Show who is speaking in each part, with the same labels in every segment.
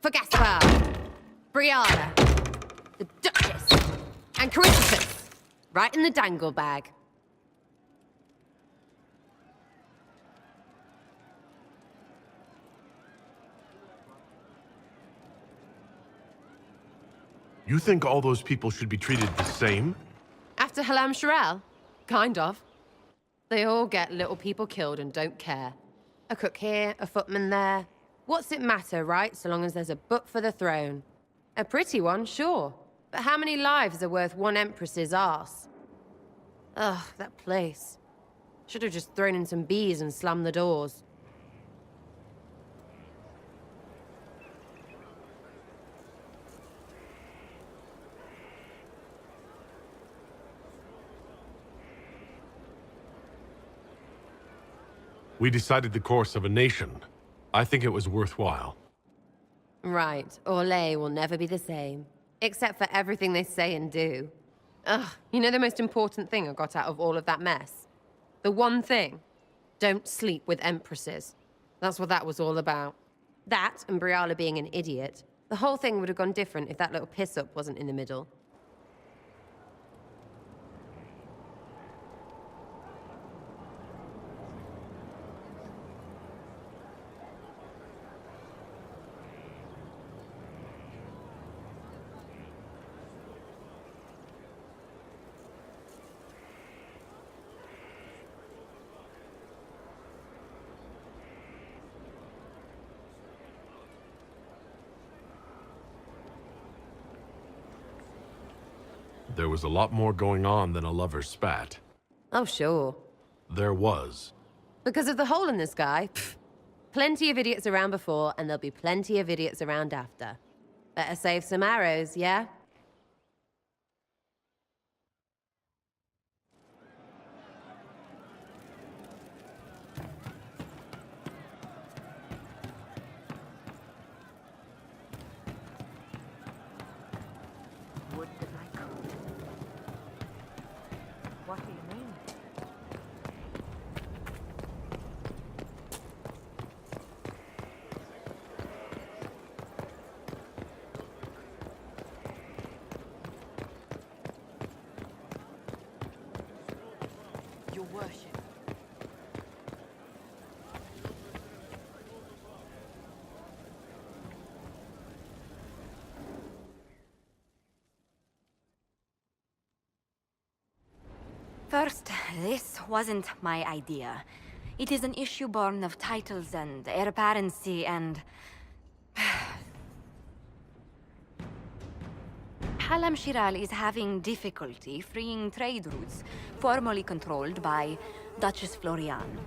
Speaker 1: for Gaspar, Brianna, the Duchess, and Corypheus. Right in the dangle bag.
Speaker 2: You think all those people should be treated the same?
Speaker 1: After Halam Sharel? Kind of. They all get little people killed and don't care. A cook here, a footman there. What's it matter, right? So long as there's a book for the throne. A pretty one, sure. But how many lives are worth one empress's arse? Ugh, that place. Should have just thrown in some bees and slammed the doors.
Speaker 2: We decided the course of a nation. I think it was worthwhile.
Speaker 1: Right. Orlais will never be the same. Except for everything they say and do. Ugh, you know the most important thing I got out of all of that mess? The one thing. Don't sleep with empresses. That's what that was all about. That, and Briala being an idiot. The whole thing would have gone different if that little piss-up wasn't in the middle.
Speaker 2: There was a lot more going on than a lover's spat.
Speaker 1: Oh, sure.
Speaker 2: There was.
Speaker 1: Because of the hole in the sky, pfft. Plenty of idiots around before, and there'll be plenty of idiots around after. Better save some arrows, yeah?
Speaker 3: Would that I could. What do you mean? Your worship.
Speaker 4: First, this wasn't my idea. It is an issue born of titles and heir apparency and... Halam Shiral is having difficulty freeing trade routes formerly controlled by Duchess Florian.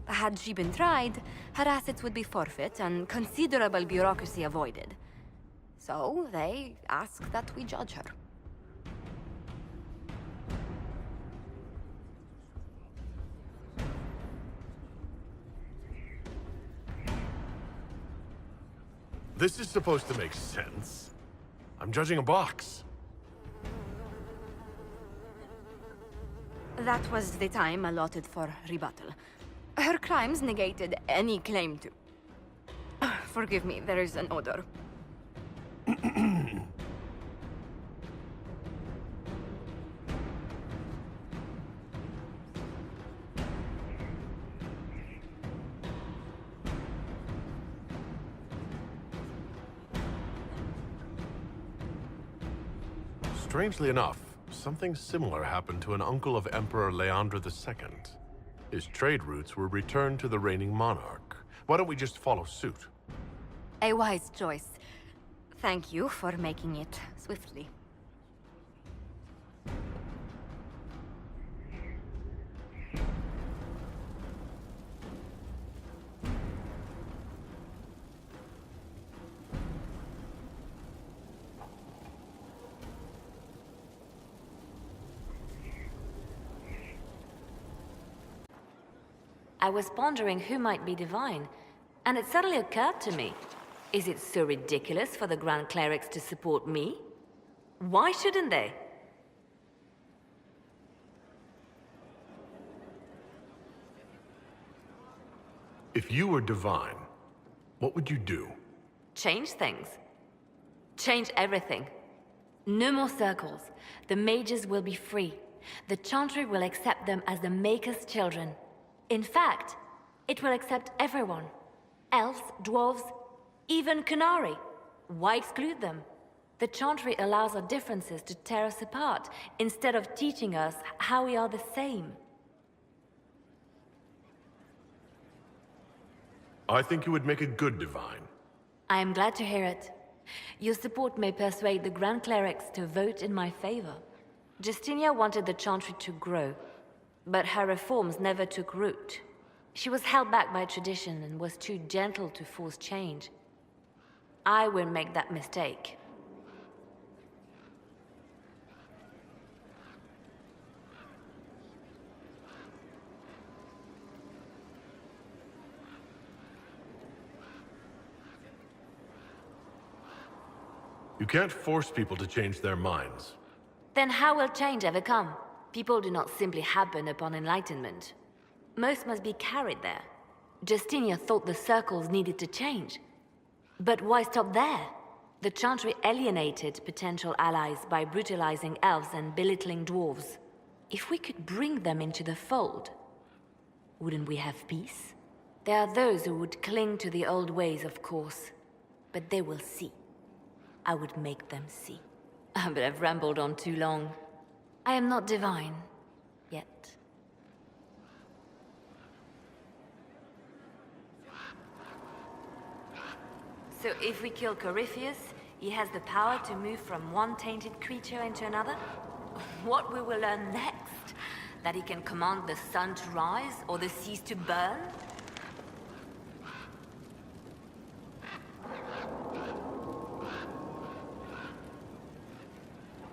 Speaker 4: Had she been tried, her assets would be forfeit and considerable bureaucracy avoided. So they ask that we judge her.
Speaker 2: This is supposed to make sense. I'm judging a box.
Speaker 4: That was the time allotted for rebuttal. Her crimes negated any claim to... Forgive me, there is an odor.
Speaker 2: Strangely enough, something similar happened to an uncle of Emperor Leandra II. His trade routes were returned to the reigning monarch. Why don't we just follow suit?
Speaker 4: A wise choice. Thank you for making it swiftly.
Speaker 5: I was pondering who might be divine, and it suddenly occurred to me. Is it so ridiculous for the Grand Clerics to support me? Why shouldn't they?
Speaker 2: If you were divine, What would you do?
Speaker 5: Change things. Change everything. No more circles. The mages will be free. The Chantry will accept them as the Maker's children. In fact, it will accept everyone. Elves, dwarves, even Canary. Why exclude them? The Chantry allows our differences to tear us apart, instead of teaching us how we are the same.
Speaker 2: I think you would make a good divine.
Speaker 5: I am glad to hear it. Your support may persuade the Grand Clerics to vote in my favor. Justinia wanted the Chantry to grow, but her reforms never took root. She was held back by tradition and was too gentle to force change. I won't make that mistake.
Speaker 2: You can't force people to change their minds.
Speaker 5: Then how will change ever come? People do not simply happen upon enlightenment. Most must be carried there. Justinia thought the circles needed to change. But why stop there? The Chantry alienated potential allies by brutalizing elves and belittling dwarves. If we could bring them into the fold, wouldn't we have peace? There are those who would cling to the old ways, of course. But they will see. I would make them see. But I've rambled on too long. I am not divine. Yet. So if we kill Corypheus, he has the power to move from one tainted creature into another? What we will learn next? That he can command the sun to rise or the seas to burn?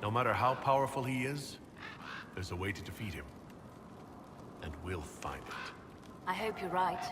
Speaker 2: No matter how powerful he is, there's a way to defeat him. And we'll find it.
Speaker 5: I hope you're right.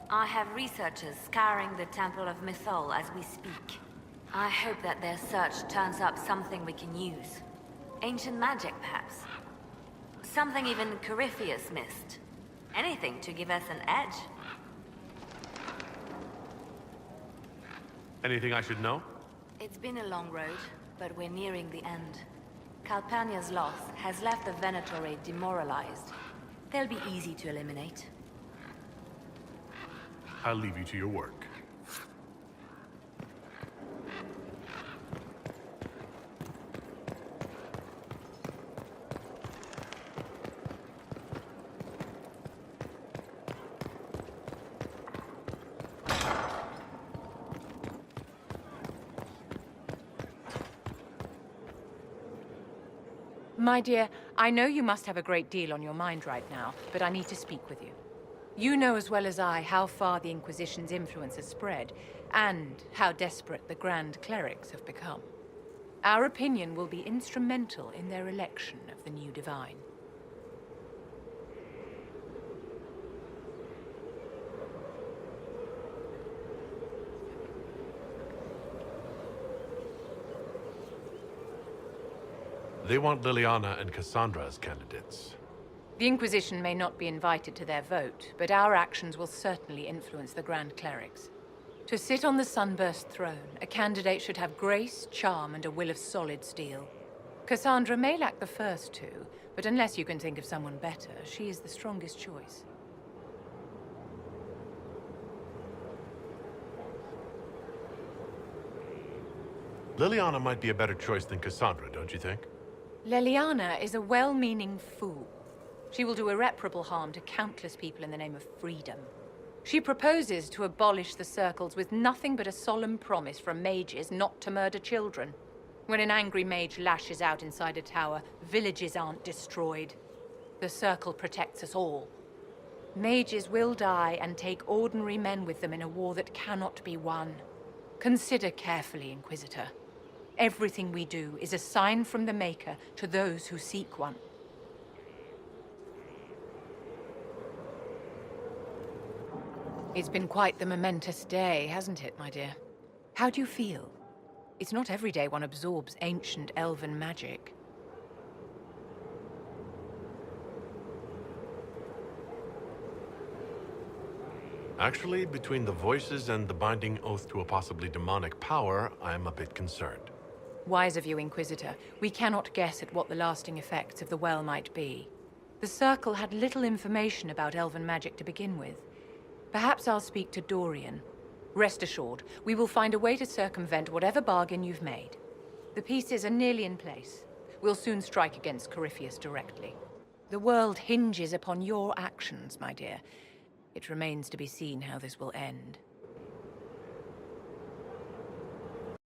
Speaker 5: I have researchers scouring the Temple of Mythol as we speak. I hope that their search turns up something we can use. Ancient magic, perhaps. Something even Corypheus missed. Anything to give us an edge.
Speaker 2: Anything I should know?
Speaker 5: It's been a long road, but we're nearing the end. Calpurnia's loss has left the Venatori demoralized. They'll be easy to eliminate.
Speaker 2: I'll leave you to your work.
Speaker 3: My dear, I know you must have a great deal on your mind right now, but I need to speak with you. You know as well as I how far the Inquisition's influence has spread, and how desperate the Grand Clerics have become. Our opinion will be instrumental in their election of the new Divine.
Speaker 2: They want Liliana and Cassandra as candidates.
Speaker 3: The Inquisition may not be invited to their vote, but our actions will certainly influence the Grand Clerics. To sit on the Sunburst throne, a candidate should have grace, charm, and a will of solid steel. Cassandra may lack the first two, but unless you can think of someone better, she is the strongest choice.
Speaker 2: Liliana might be a better choice than Cassandra, don't you think?
Speaker 3: Liliana is a well-meaning fool. She will do irreparable harm to countless people in the name of freedom. She proposes to abolish the circles with nothing but a solemn promise from mages not to murder children. When an angry mage lashes out inside a tower, villages aren't destroyed. The circle protects us all. Mages will die and take ordinary men with them in a war that cannot be won. Consider carefully, Inquisitor. Everything we do is a sign from the Maker to those who seek one. It's been quite the momentous day, hasn't it, my dear? How do you feel? It's not every day one absorbs ancient elven magic.
Speaker 2: Actually, between the voices and the binding oath to a possibly demonic power, I'm a bit concerned.
Speaker 3: Wise of you, Inquisitor. We cannot guess at what the lasting effects of the well might be. The Circle had little information about elven magic to begin with. Perhaps I'll speak to Dorian. Rest assured, we will find a way to circumvent whatever bargain you've made. The pieces are nearly in place. We'll soon strike against Corypheus directly. The world hinges upon your actions, my dear. It remains to be seen how this will end.